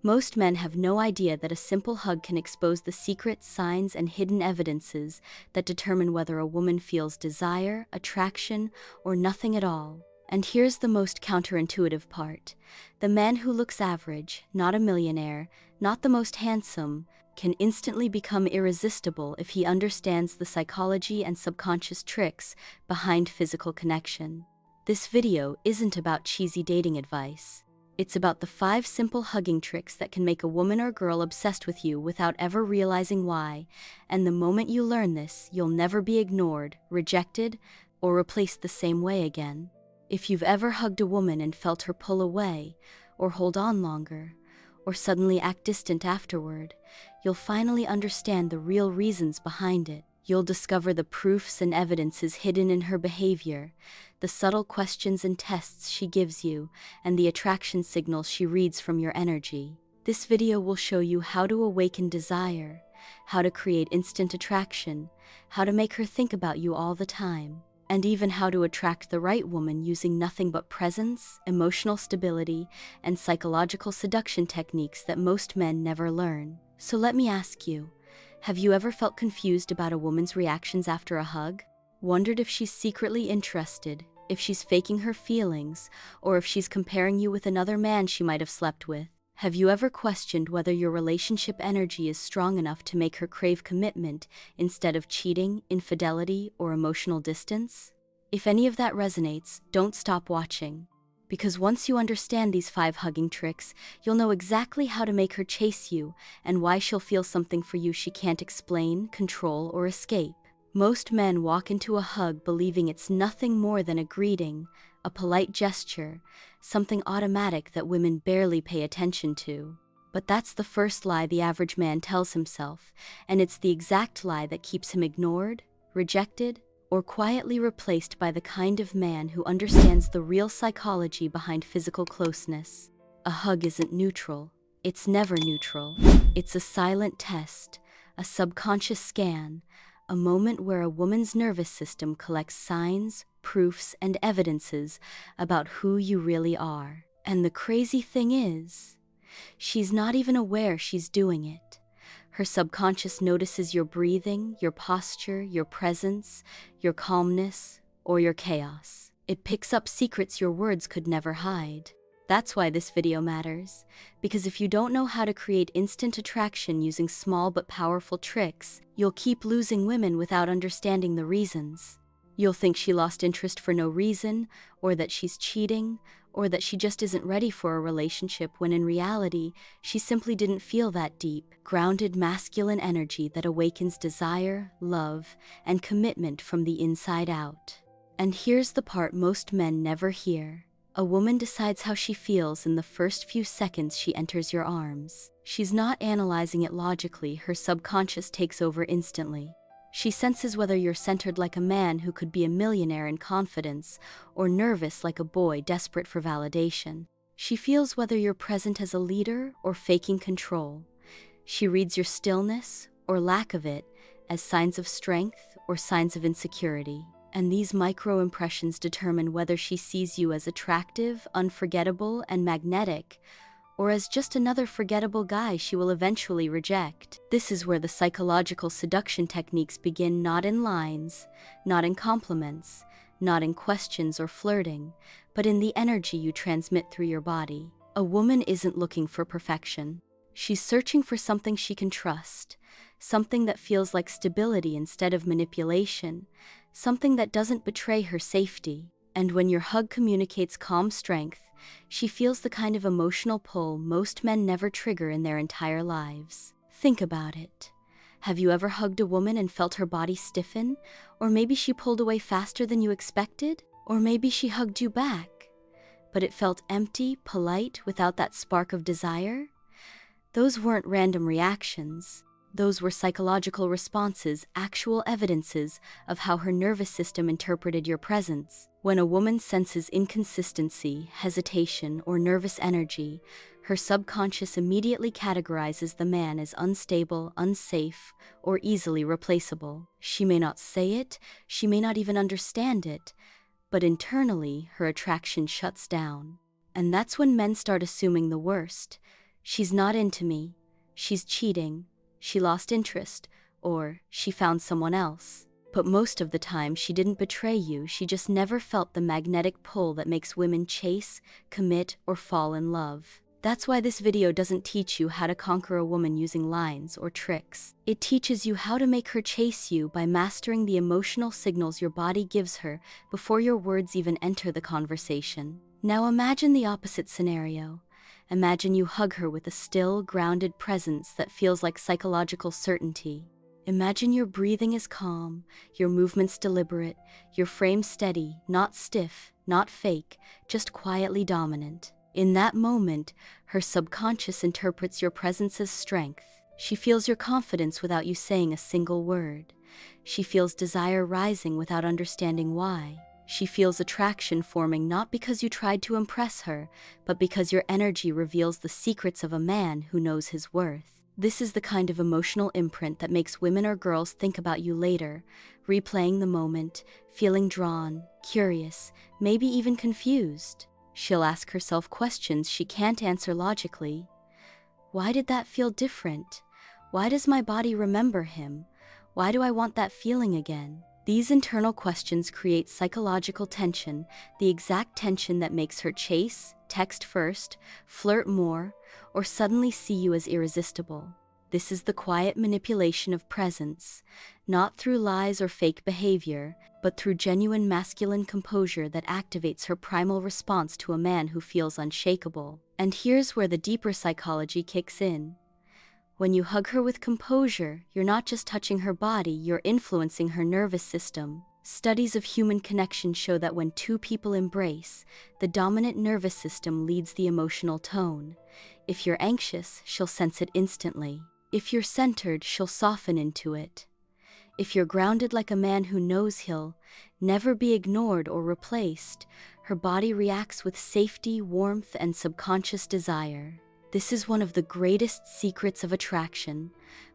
Most men have no idea that a simple hug can expose the secret signs and hidden evidences that determine whether a woman feels desire, attraction, or nothing at all. And here's the most counterintuitive part. The man who looks average, not a millionaire, not the most handsome, can instantly become irresistible if he understands the psychology and subconscious tricks behind physical connection. This video isn't about cheesy dating advice. It's about the 5 simple hugging tricks that can make a woman or girl obsessed with you without ever realizing why, and the moment you learn this, you'll never be ignored, rejected, or replaced the same way again. If you've ever hugged a woman and felt her pull away, or hold on longer, or suddenly act distant afterward, you'll finally understand the real reasons behind it. You'll discover the proofs and evidences hidden in her behavior, the subtle questions and tests she gives you, and the attraction signals she reads from your energy. This video will show you how to awaken desire, how to create instant attraction, how to make her think about you all the time, and even how to attract the right woman using nothing but presence, emotional stability, and psychological seduction techniques that most men never learn. So let me ask you, have you ever felt confused about a woman's reactions after a hug? Wondered if she's secretly interested, if she's faking her feelings, or if she's comparing you with another man she might have slept with? Have you ever questioned whether your relationship energy is strong enough to make her crave commitment instead of cheating, infidelity, or emotional distance? If any of that resonates, don't stop watching. Because once you understand these 5 hugging tricks, you'll know exactly how to make her chase you and why she'll feel something for you she can't explain, control, or escape. Most men walk into a hug believing it's nothing more than a greeting, a polite gesture, something automatic that women barely pay attention to. But that's the first lie the average man tells himself, and it's the exact lie that keeps him ignored, rejected, or quietly replaced by the kind of man who understands the real psychology behind physical closeness. A hug isn't neutral. It's never neutral. It's a silent test, a subconscious scan, a moment where a woman's nervous system collects signs, proofs, and evidences about who you really are. And the crazy thing is, she's not even aware she's doing it. Her subconscious notices your breathing, your posture, your presence, your calmness, or your chaos. It picks up secrets your words could never hide. That's why this video matters, because if you don't know how to create instant attraction using small but powerful tricks, you'll keep losing women without understanding the reasons. You'll think she lost interest for no reason, or that she's cheating, or that she just isn't ready for a relationship when in reality, she simply didn't feel that deep, grounded masculine energy that awakens desire, love, and commitment from the inside out. And here's the part most men never hear. A woman decides how she feels in the first few seconds she enters your arms. She's not analyzing it logically, her subconscious takes over instantly. She senses whether you're centered like a man who could be a millionaire in confidence, or nervous like a boy desperate for validation. She feels whether you're present as a leader or faking control. She reads your stillness, or lack of it, as signs of strength or signs of insecurity. And these micro-impressions determine whether she sees you as attractive, unforgettable, and magnetic, or as just another forgettable guy she will eventually reject. This is where the psychological seduction techniques begin, not in lines, not in compliments, not in questions or flirting, but in the energy you transmit through your body. A woman isn't looking for perfection. She's searching for something she can trust, something that feels like stability instead of manipulation, something that doesn't betray her safety. And when your hug communicates calm strength, she feels the kind of emotional pull most men never trigger in their entire lives. Think about it. Have you ever hugged a woman and felt her body stiffen? Or maybe she pulled away faster than you expected? Or maybe she hugged you back, but it felt empty, polite, without that spark of desire? Those weren't random reactions. Those were psychological responses, actual evidences of how her nervous system interpreted your presence. When a woman senses inconsistency, hesitation, or nervous energy, her subconscious immediately categorizes the man as unstable, unsafe, or easily replaceable. She may not say it, she may not even understand it, but internally, her attraction shuts down. And that's when men start assuming the worst. She's not into me, she's cheating, she lost interest, or she found someone else. But most of the time, she didn't betray you, she just never felt the magnetic pull that makes women chase, commit, or fall in love. That's why this video doesn't teach you how to conquer a woman using lines or tricks. It teaches you how to make her chase you by mastering the emotional signals your body gives her before your words even enter the conversation. Now imagine the opposite scenario. Imagine you hug her with a still, grounded presence that feels like psychological certainty. Imagine your breathing is calm, your movements deliberate, your frame steady, not stiff, not fake, just quietly dominant. In that moment, her subconscious interprets your presence as strength. She feels your confidence without you saying a single word. She feels desire rising without understanding why. She feels attraction forming not because you tried to impress her, but because your energy reveals the secrets of a man who knows his worth. This is the kind of emotional imprint that makes women or girls think about you later, replaying the moment, feeling drawn, curious, maybe even confused. She'll ask herself questions she can't answer logically. Why did that feel different? Why does my body remember him? Why do I want that feeling again? These internal questions create psychological tension, the exact tension that makes her chase, text first, flirt more, or suddenly see you as irresistible. This is the quiet manipulation of presence, not through lies or fake behavior, but through genuine masculine composure that activates her primal response to a man who feels unshakable. And here's where the deeper psychology kicks in. When you hug her with composure, you're not just touching her body, you're influencing her nervous system. Studies of human connection show that when two people embrace, the dominant nervous system leads the emotional tone. If you're anxious, she'll sense it instantly. If you're centered, she'll soften into it. If you're grounded like a man who knows he'll never be ignored or replaced, her body reacts with safety, warmth, and subconscious desire. This is one of the greatest secrets of attraction.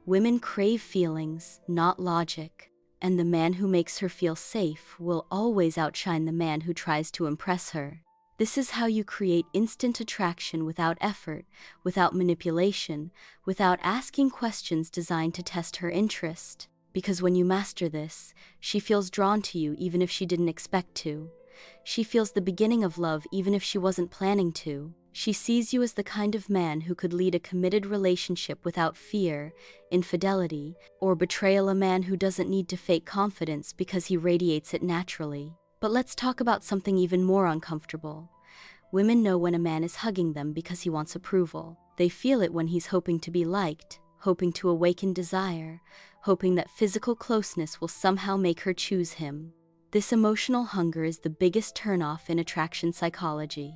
Women crave feelings, not logic. And the man who makes her feel safe will always outshine the man who tries to impress her. This is how you create instant attraction without effort, without manipulation, without asking questions designed to test her interest. Because when you master this, she feels drawn to you even if she didn't expect to. She feels the beginning of love even if she wasn't planning to. She sees you as the kind of man who could lead a committed relationship without fear, infidelity, or betrayal, a man who doesn't need to fake confidence because he radiates it naturally. But let's talk about something even more uncomfortable. Women know when a man is hugging them because he wants approval. They feel it when he's hoping to be liked, hoping to awaken desire, hoping that physical closeness will somehow make her choose him. This emotional hunger is the biggest turnoff in attraction psychology.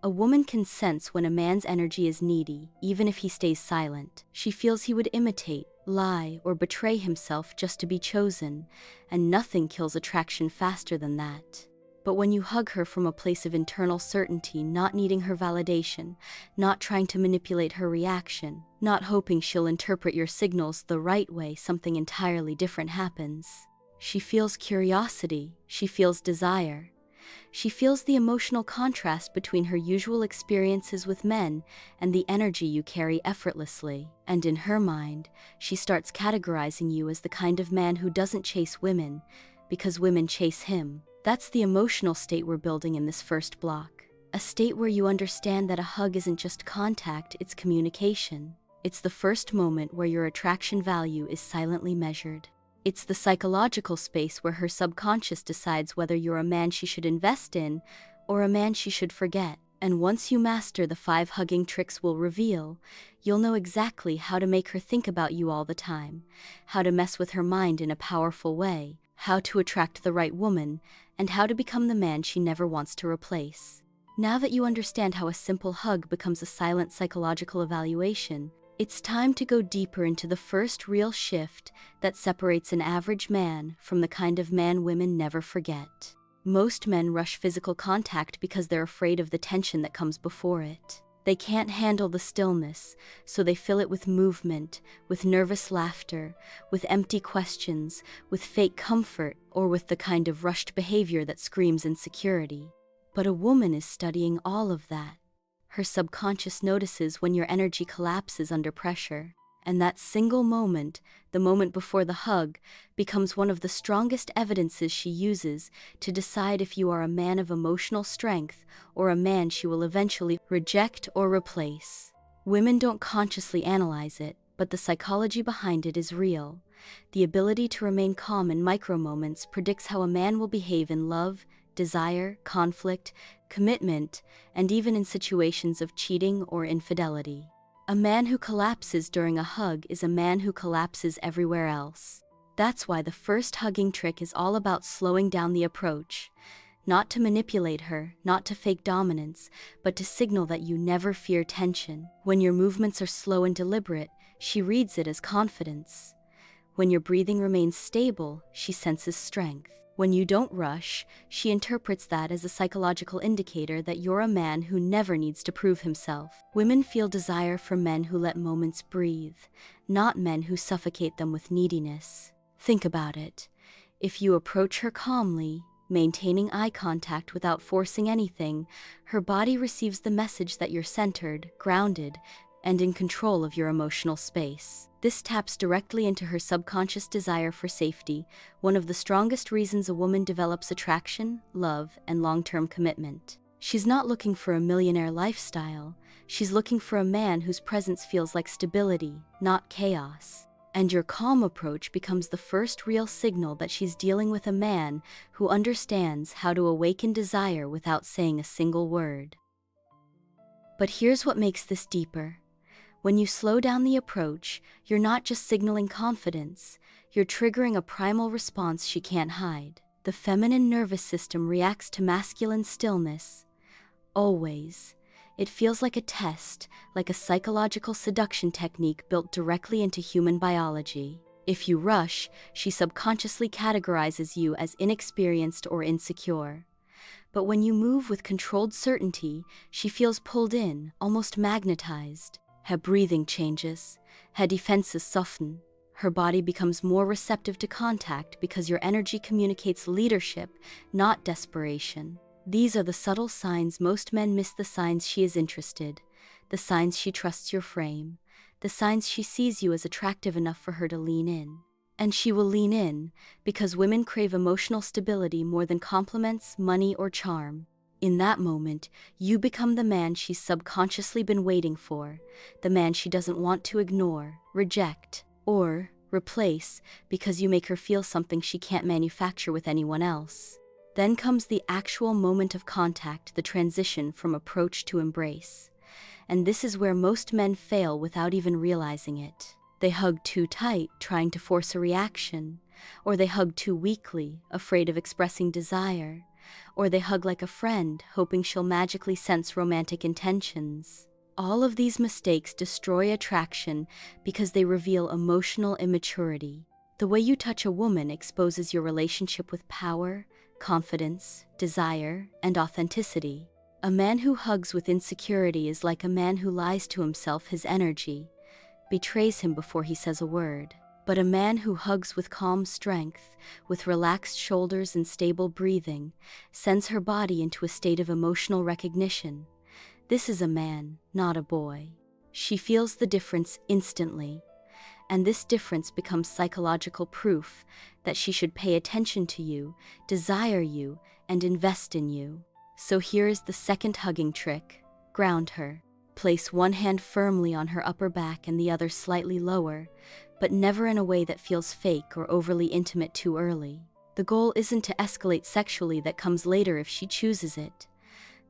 A woman can sense when a man's energy is needy, even if he stays silent. She feels he would imitate, lie, or betray himself just to be chosen, and nothing kills attraction faster than that. But when you hug her from a place of internal certainty, not needing her validation, not trying to manipulate her reaction, not hoping she'll interpret your signals the right way, something entirely different happens. She feels curiosity, she feels desire. She feels the emotional contrast between her usual experiences with men and the energy you carry effortlessly. And in her mind, she starts categorizing you as the kind of man who doesn't chase women, because women chase him. That's the emotional state we're building in this first block. A state where you understand that a hug isn't just contact, it's communication. It's the first moment where your attraction value is silently measured. It's the psychological space where her subconscious decides whether you're a man she should invest in or a man she should forget. And once you master the 5 hugging tricks we'll reveal, you'll know exactly how to make her think about you all the time, how to mess with her mind in a powerful way, how to attract the right woman, and how to become the man she never wants to replace. Now that you understand how a simple hug becomes a silent psychological evaluation, it's time to go deeper into the first real shift that separates an average man from the kind of man women never forget. Most men rush physical contact because they're afraid of the tension that comes before it. They can't handle the stillness, so they fill it with movement, with nervous laughter, with empty questions, with fake comfort, or with the kind of rushed behavior that screams insecurity. But a woman is studying all of that. Her subconscious notices when your energy collapses under pressure. And that single moment, the moment before the hug, becomes one of the strongest evidences she uses to decide if you are a man of emotional strength or a man she will eventually reject or replace. Women don't consciously analyze it, but the psychology behind it is real. The ability to remain calm in micro moments predicts how a man will behave in love, desire, conflict, commitment, and even in situations of cheating or infidelity. A man who collapses during a hug is a man who collapses everywhere else. That's why the first hugging trick is all about slowing down the approach. Not to manipulate her, not to fake dominance, but to signal that you never fear tension. When your movements are slow and deliberate, she reads it as confidence. When your breathing remains stable, she senses strength. When you don't rush, she interprets that as a psychological indicator that you're a man who never needs to prove himself. Women feel desire for men who let moments breathe, not men who suffocate them with neediness. Think about it. If you approach her calmly, maintaining eye contact without forcing anything, her body receives the message that you're centered, grounded, and in control of your emotional space. This taps directly into her subconscious desire for safety, one of the strongest reasons a woman develops attraction, love, and long-term commitment. She's not looking for a millionaire lifestyle. She's looking for a man whose presence feels like stability, not chaos. And your calm approach becomes the first real signal that she's dealing with a man who understands how to awaken desire without saying a single word. But here's what makes this deeper. When you slow down the approach, you're not just signaling confidence, you're triggering a primal response she can't hide. The feminine nervous system reacts to masculine stillness. Always. It feels like a test, like a psychological seduction technique built directly into human biology. If you rush, she subconsciously categorizes you as inexperienced or insecure. But when you move with controlled certainty, she feels pulled in, almost magnetized. Her breathing changes, her defenses soften, her body becomes more receptive to contact because your energy communicates leadership, not desperation. These are the subtle signs most men miss, the signs she is interested, the signs she trusts your frame, the signs she sees you as attractive enough for her to lean in. And she will lean in because women crave emotional stability more than compliments, money, or charm. In that moment, you become the man she's subconsciously been waiting for, the man she doesn't want to ignore, reject, or replace because you make her feel something she can't manufacture with anyone else. Then comes the actual moment of contact, the transition from approach to embrace. And this is where most men fail without even realizing it. They hug too tight, trying to force a reaction, or they hug too weakly, afraid of expressing desire. Or they hug like a friend, hoping she'll magically sense romantic intentions. All of these mistakes destroy attraction because they reveal emotional immaturity. The way you touch a woman exposes your relationship with power, confidence, desire, and authenticity. A man who hugs with insecurity is like a man who lies to himself his energy, betrays him before he says a word. But a man who hugs with calm strength, with relaxed shoulders and stable breathing, sends her body into a state of emotional recognition. This is a man, not a boy. She feels the difference instantly, and this difference becomes psychological proof that she should pay attention to you, desire you, and invest in you. So here is the second hugging trick. Ground her. Place one hand firmly on her upper back and the other slightly lower, but never in a way that feels fake or overly intimate too early. The goal isn't to escalate sexually, that comes later if she chooses it.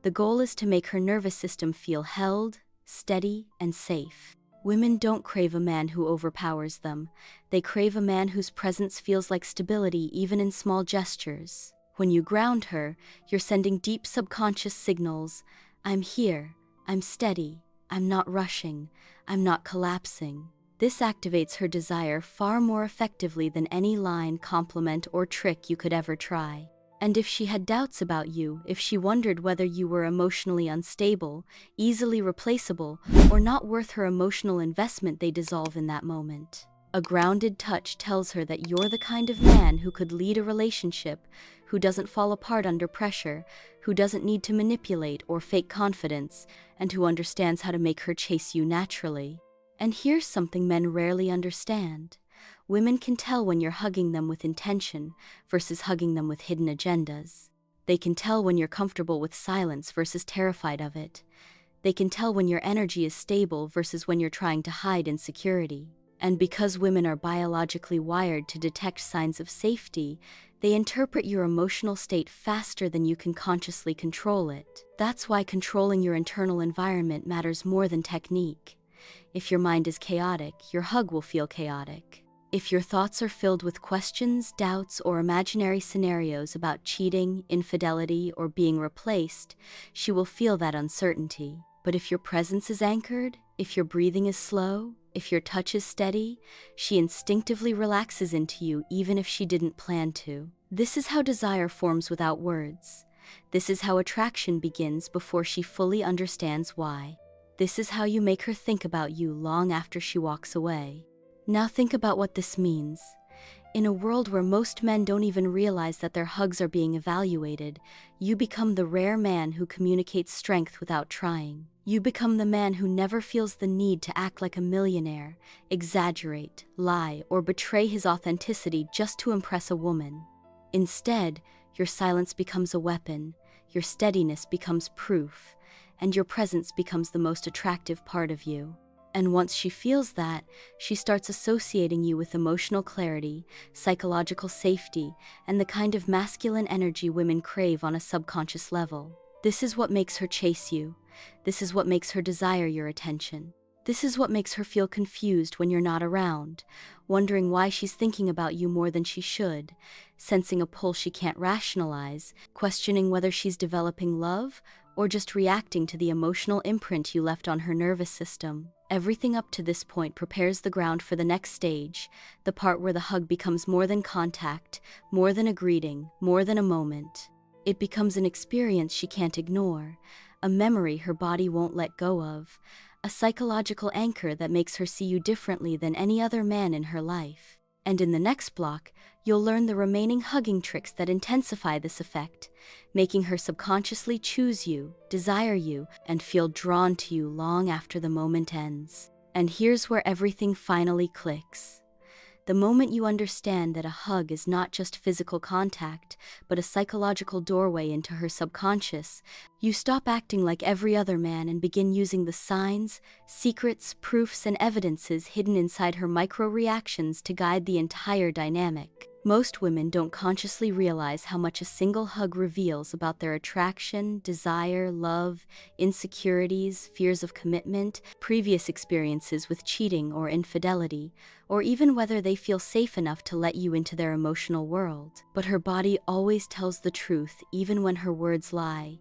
The goal is to make her nervous system feel held, steady, and safe. Women don't crave a man who overpowers them. They crave a man whose presence feels like stability even in small gestures. When you ground her, you're sending deep subconscious signals. I'm here. I'm steady. I'm not rushing. I'm not collapsing. This activates her desire far more effectively than any line, compliment, or trick you could ever try. And if she had doubts about you, if she wondered whether you were emotionally unstable, easily replaceable, or not worth her emotional investment, they dissolve in that moment. A grounded touch tells her that you're the kind of man who could lead a relationship, who doesn't fall apart under pressure, who doesn't need to manipulate or fake confidence, and who understands how to make her chase you naturally. And here's something men rarely understand. Women can tell when you're hugging them with intention versus hugging them with hidden agendas. They can tell when you're comfortable with silence versus terrified of it. They can tell when your energy is stable versus when you're trying to hide insecurity. And because women are biologically wired to detect signs of safety, they interpret your emotional state faster than you can consciously control it. That's why controlling your internal environment matters more than technique. If your mind is chaotic, your hug will feel chaotic. If your thoughts are filled with questions, doubts, or imaginary scenarios about cheating, infidelity, or being replaced, she will feel that uncertainty. But if your presence is anchored, if your breathing is slow, if your touch is steady, she instinctively relaxes into you even if she didn't plan to. This is how desire forms without words. This is how attraction begins before she fully understands why. This is how you make her think about you long after she walks away. Now think about what this means. In a world where most men don't even realize that their hugs are being evaluated, you become the rare man who communicates strength without trying. You become the man who never feels the need to act like a millionaire, exaggerate, lie, or betray his authenticity just to impress a woman. Instead, your silence becomes a weapon, your steadiness becomes proof, and your presence becomes the most attractive part of you. And once she feels that, she starts associating you with emotional clarity, psychological safety, and the kind of masculine energy women crave on a subconscious level. This is what makes her chase you. This is what makes her desire your attention. This is what makes her feel confused when you're not around, wondering why she's thinking about you more than she should, sensing a pull she can't rationalize, questioning whether she's developing love or just reacting to the emotional imprint you left on her nervous system. Everything up to this point prepares the ground for the next stage, the part where the hug becomes more than contact, more than a greeting, more than a moment. It becomes an experience she can't ignore, a memory her body won't let go of, a psychological anchor that makes her see you differently than any other man in her life. And in the next block, you'll learn the remaining hugging tricks that intensify this effect, making her subconsciously choose you, desire you, and feel drawn to you long after the moment ends. And here's where everything finally clicks. The moment you understand that a hug is not just physical contact, but a psychological doorway into her subconscious, you stop acting like every other man and begin using the signs, secrets, proofs, and evidences hidden inside her micro-reactions to guide the entire dynamic. Most women don't consciously realize how much a single hug reveals about their attraction, desire, love, insecurities, fears of commitment, previous experiences with cheating or infidelity, or even whether they feel safe enough to let you into their emotional world. But her body always tells the truth, even when her words lie,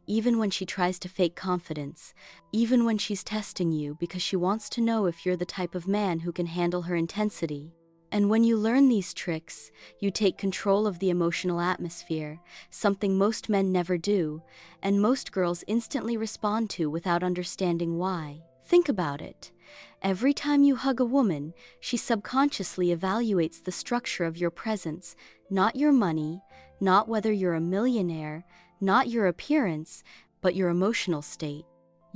even when she tries to fake confidence, even when she's testing you because she wants to know if you're the type of man who can handle her intensity. And when you learn these tricks, you take control of the emotional atmosphere, something most men never do, and most girls instantly respond to without understanding why. Think about it. Every time you hug a woman, she subconsciously evaluates the structure of your presence, not your money, not whether you're a millionaire, not your appearance, but your emotional state.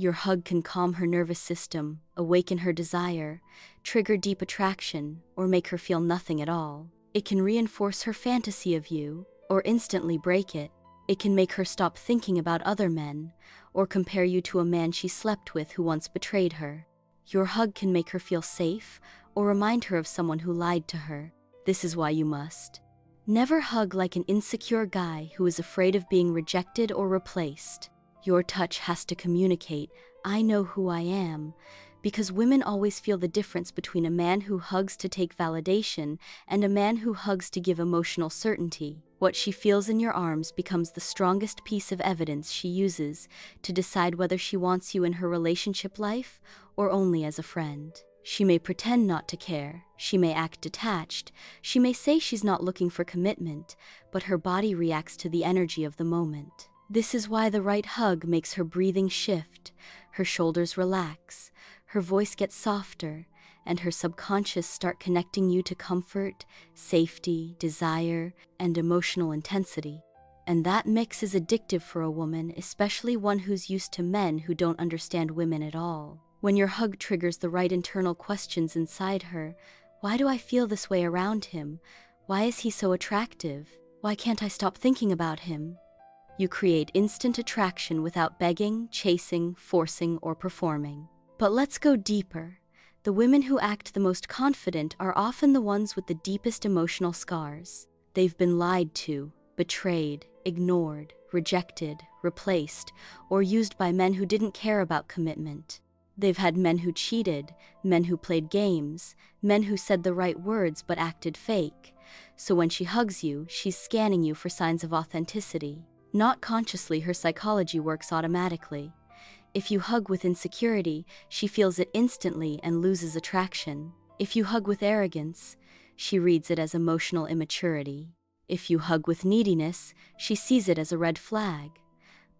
Your hug can calm her nervous system, awaken her desire, trigger deep attraction, or make her feel nothing at all. It can reinforce her fantasy of you, or instantly break it. It can make her stop thinking about other men, or compare you to a man she slept with who once betrayed her. Your hug can make her feel safe, or remind her of someone who lied to her. This is why you must never hug like an insecure guy who is afraid of being rejected or replaced. Your touch has to communicate, "I know who I am," because women always feel the difference between a man who hugs to take validation and a man who hugs to give emotional certainty. What she feels in your arms becomes the strongest piece of evidence she uses to decide whether she wants you in her relationship life or only as a friend. She may pretend not to care, she may act detached, she may say she's not looking for commitment, but her body reacts to the energy of the moment. This is why the right hug makes her breathing shift, her shoulders relax, her voice gets softer, and her subconscious start connecting you to comfort, safety, desire, and emotional intensity. And that mix is addictive for a woman, especially one who's used to men who don't understand women at all. When your hug triggers the right internal questions inside her, why do I feel this way around him? Why is he so attractive? Why can't I stop thinking about him? You create instant attraction without begging, chasing, forcing, or performing. But let's go deeper. The women who act the most confident are often the ones with the deepest emotional scars. They've been lied to, betrayed, ignored, rejected, replaced, or used by men who didn't care about commitment. They've had men who cheated, men who played games, men who said the right words but acted fake. So when she hugs you, she's scanning you for signs of authenticity. Not consciously, her psychology works automatically. If you hug with insecurity, she feels it instantly and loses attraction. If you hug with arrogance, she reads it as emotional immaturity. If you hug with neediness, she sees it as a red flag.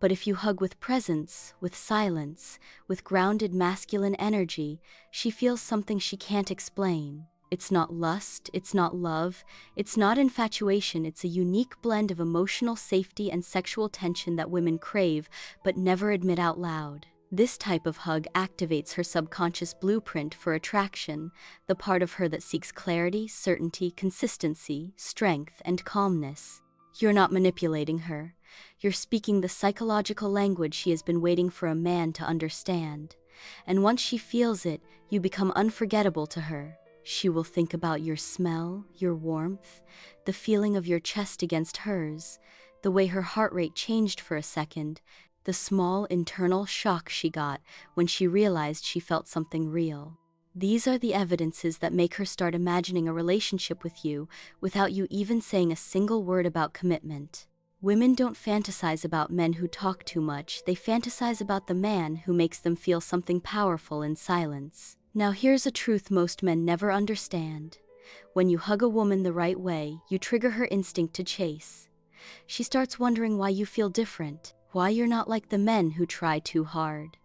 But if you hug with presence, with silence, with grounded masculine energy, she feels something she can't explain. It's not lust, it's not love, it's not infatuation, it's a unique blend of emotional safety and sexual tension that women crave but never admit out loud. This type of hug activates her subconscious blueprint for attraction, the part of her that seeks clarity, certainty, consistency, strength, and calmness. You're not manipulating her. You're speaking the psychological language she has been waiting for a man to understand. And once she feels it, you become unforgettable to her. She will think about your smell, your warmth, the feeling of your chest against hers, the way her heart rate changed for a second, the small internal shock she got when she realized she felt something real. These are the evidences that make her start imagining a relationship with you without you even saying a single word about commitment. Women don't fantasize about men who talk too much, they fantasize about the man who makes them feel something powerful in silence. Now here's a truth most men never understand. When you hug a woman the right way, you trigger her instinct to chase. She starts wondering why you feel different, why you're not like the men who try too hard,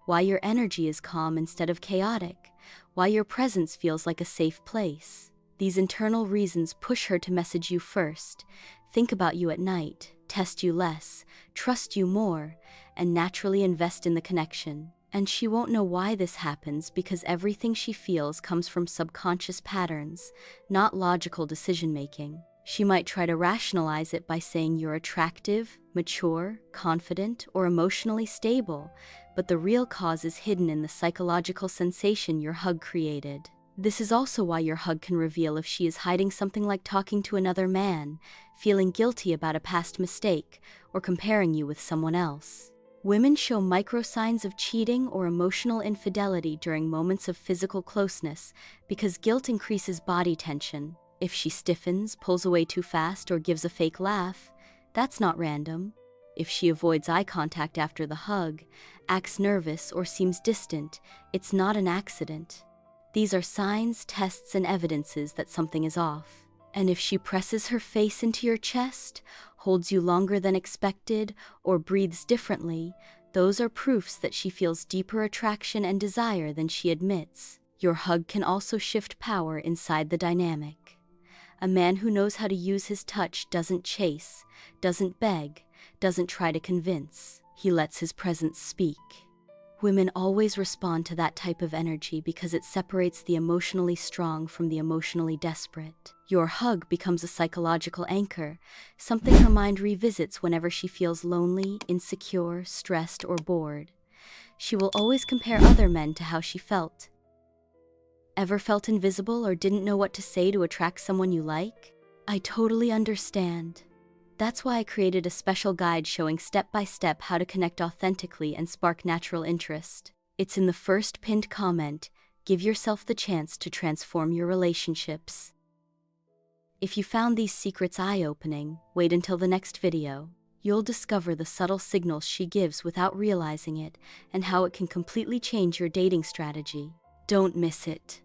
why your energy is calm instead of chaotic, why your presence feels like a safe place. These internal reasons push her to message you first, think about you at night, test you less, trust you more, and naturally invest in the connection. And she won't know why this happens because everything she feels comes from subconscious patterns, not logical decision-making. She might try to rationalize it by saying you're attractive, mature, confident, or emotionally stable, but the real cause is hidden in the psychological sensation your hug created. This is also why your hug can reveal if she is hiding something like talking to another man, feeling guilty about a past mistake, or comparing you with someone else. Women show micro signs of cheating or emotional infidelity during moments of physical closeness because guilt increases body tension. If she stiffens, pulls away too fast, or gives a fake laugh, that's not random. If she avoids eye contact after the hug, acts nervous, or seems distant, it's not an accident. These are signs, tests, and evidences that something is off. And if she presses her face into your chest, holds you longer than expected, or breathes differently, those are proofs that she feels deeper attraction and desire than she admits. Your hug can also shift power inside the dynamic. A man who knows how to use his touch doesn't chase, doesn't beg, doesn't try to convince. He lets his presence speak. Women always respond to that type of energy because it separates the emotionally strong from the emotionally desperate. Your hug becomes a psychological anchor, something her mind revisits whenever she feels lonely, insecure, stressed, or bored. She will always compare other men to how she felt. Ever felt invisible or didn't know what to say to attract someone you like? I totally understand. That's why I created a special guide showing step-by-step how to connect authentically and spark natural interest. It's in the first pinned comment. Give yourself the chance to transform your relationships. If you found these secrets eye-opening, wait until the next video. You'll discover the subtle signals she gives without realizing it and how it can completely change your dating strategy. Don't miss it.